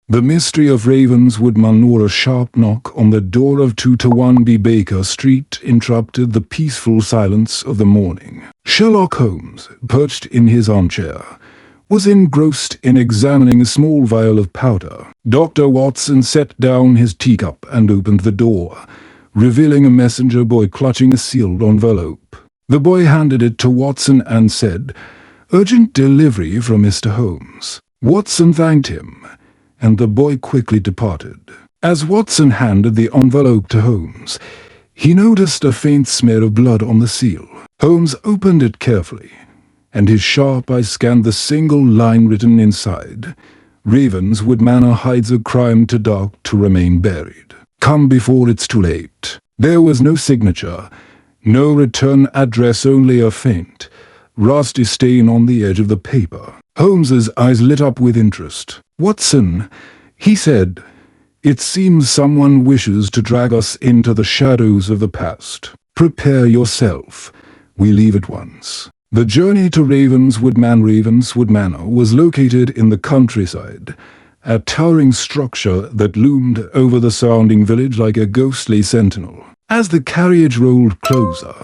The mystery of Ravenswood Manor. A sharp knock on the door of 2-1B Baker Street interrupted the peaceful silence of the morning. Sherlock Holmes, perched in his armchair, was engrossed in examining a small vial of powder. Dr. Watson set down his teacup and opened the door, revealing a messenger boy clutching a sealed envelope. The boy handed it to Watson and said, "Urgent delivery from Mr. Holmes." Watson thanked him, and the boy quickly departed. As Watson handed the envelope to Holmes, he noticed a faint smear of blood on the seal. Holmes opened it carefully, and his sharp eye scanned the single line written inside. "Ravenswood Manor hides a crime too dark to remain buried. Come before it's too late." There was no signature, no return address, only a faint, rusty stain on the edge of the paper. Holmes's eyes lit up with interest. "Watson," he said, "it seems someone wishes to drag us into the shadows of the past. Prepare yourself. We leave at once." The journey to Ravenswood Manor was located in the countryside, a towering structure that loomed over the surrounding village like a ghostly sentinel. As the carriage rolled closer,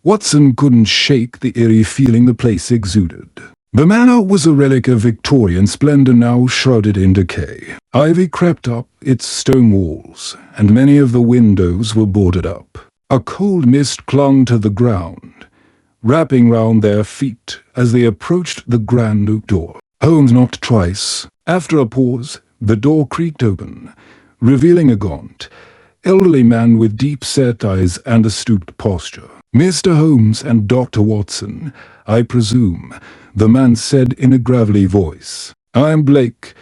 Watson couldn't shake the eerie feeling the place exuded. The manor was a relic of Victorian splendor, now shrouded in decay. Ivy crept up its stone walls, and many of the windows were boarded up. A cold mist clung to the ground, wrapping round their feet as they approached the grand oak door. Holmes knocked twice. After a pause, the door creaked open, revealing a gaunt, elderly man with deep-set eyes and a stooped posture. "Mr. Holmes and Dr. Watson, I presume," the man said in a gravelly voice. "I am Blake,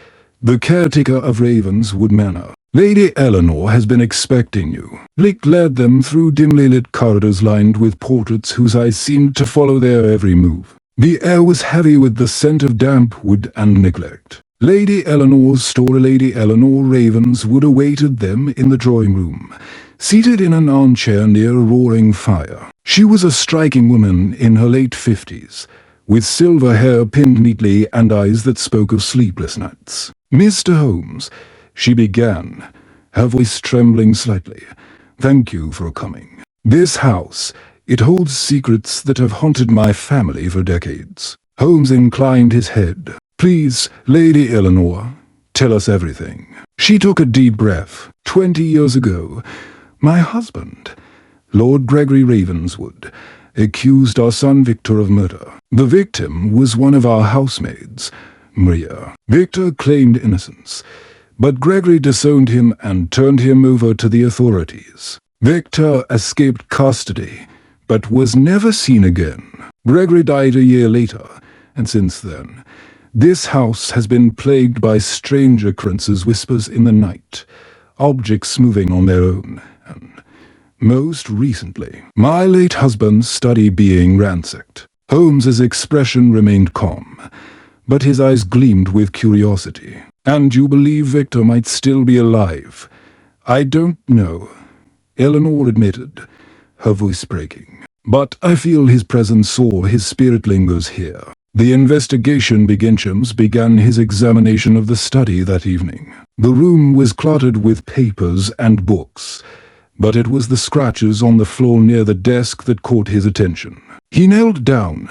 the caretaker of Ravenswood Manor. Lady Eleanor has been expecting you." Blake led them through dimly lit corridors lined with portraits whose eyes seemed to follow their every move. The air was heavy with the scent of damp wood and neglect. Lady Eleanor's story. Lady Eleanor Ravenswood awaited them in the drawing room, seated in an armchair near a roaring fire. She was a striking woman in her late 50s, with silver hair pinned neatly and eyes that spoke of sleepless nights. "Mr. Holmes," she began, her voice trembling slightly, "thank you for coming. This house, it holds secrets that have haunted my family for decades." Holmes inclined his head. "Please, Lady Eleanor, tell us everything." She took a deep breath. 20 years ago, my husband, Lord Gregory Ravenswood, accused our son Victor of murder. The victim was one of our housemaids, Maria. Victor claimed innocence, but Gregory disowned him and turned him over to the authorities. Victor escaped custody, but was never seen again. Gregory died a year later, and since then, this house has been plagued by strange occurrences, whispers in the night, objects moving on their own, and most recently, my late husband's study being ransacked. Holmes's expression remained calm, but his eyes gleamed with curiosity. "And you believe Victor might still be alive?" "I don't know," Eleanor admitted, her voice breaking. "But I feel his presence, or his spirit lingers here." The investigation began his examination of the study that evening. The room was cluttered with papers and books, but it was the scratches on the floor near the desk that caught his attention. He knelt down,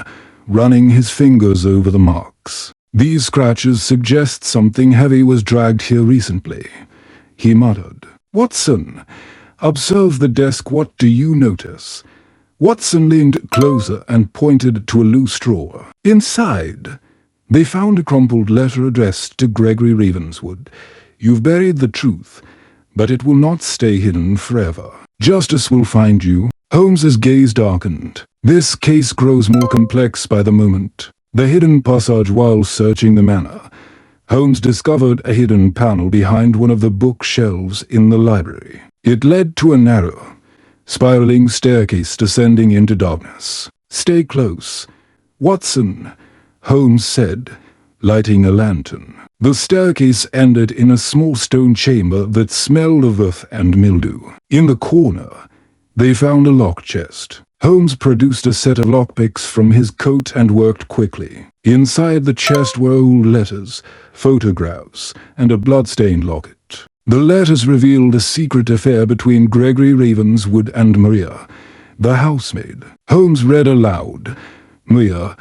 running his fingers over the marks. "These scratches suggest something heavy was dragged here recently," he muttered. "Watson, observe the desk. What do you notice?" Watson leaned closer and pointed to a loose drawer. Inside, they found a crumpled letter addressed to Gregory Ravenswood. "You've buried the truth, but it will not stay hidden forever. Justice will find you." Holmes's gaze darkened. "This case grows more complex by the moment." The hidden passage. While searching the manor, Holmes discovered a hidden panel behind one of the bookshelves in the library. It led to a narrow, spiraling staircase descending into darkness. "Stay close, Watson," Holmes said, lighting a lantern. The staircase ended in a small stone chamber that smelled of earth and mildew. In the corner, they found a locked chest. Holmes produced a set of lockpicks from his coat and worked quickly. Inside the chest were old letters, photographs, and a blood-stained locket. The letters revealed a secret affair between Gregory Ravenswood and Maria, the housemaid. Holmes read aloud, "Maria,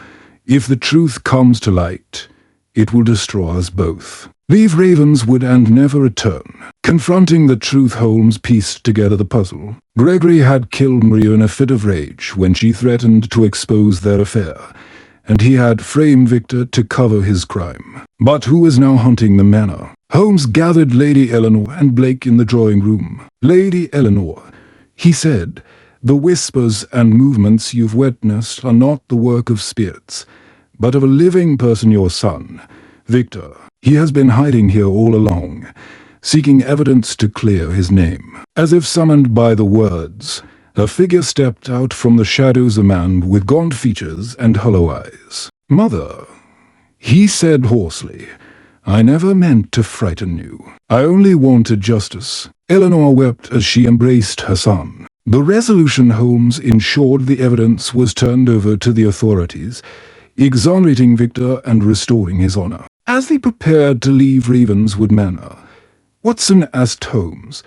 if the truth comes to light, it will destroy us both. Leave Ravenswood and never return." Confronting the truth, Holmes pieced together the puzzle. Gregory had killed Maria in a fit of rage when she threatened to expose their affair, and he had framed Victor to cover his crime. But who was now haunting the manor? Holmes gathered Lady Eleanor and Blake in the drawing room. "Lady Eleanor," he said, "the whispers and movements you've witnessed are not the work of spirits, but of a living person, your son, Victor. He has been hiding here all along, seeking evidence to clear his name." As if summoned by the words, a figure stepped out from the shadows, a man with gaunt features and hollow eyes. "Mother," he said hoarsely, "I never meant to frighten you. I only wanted justice." Eleanor wept as she embraced her son. The resolution Holmes ensured the evidence was turned over to the authorities, exonerating Victor and restoring his honor. As they prepared to leave Ravenswood Manor, Watson asked Holmes,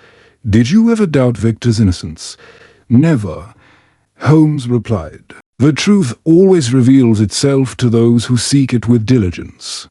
"Did you ever doubt Victor's innocence?" "Never," Holmes replied. "The truth always reveals itself to those who seek it with diligence."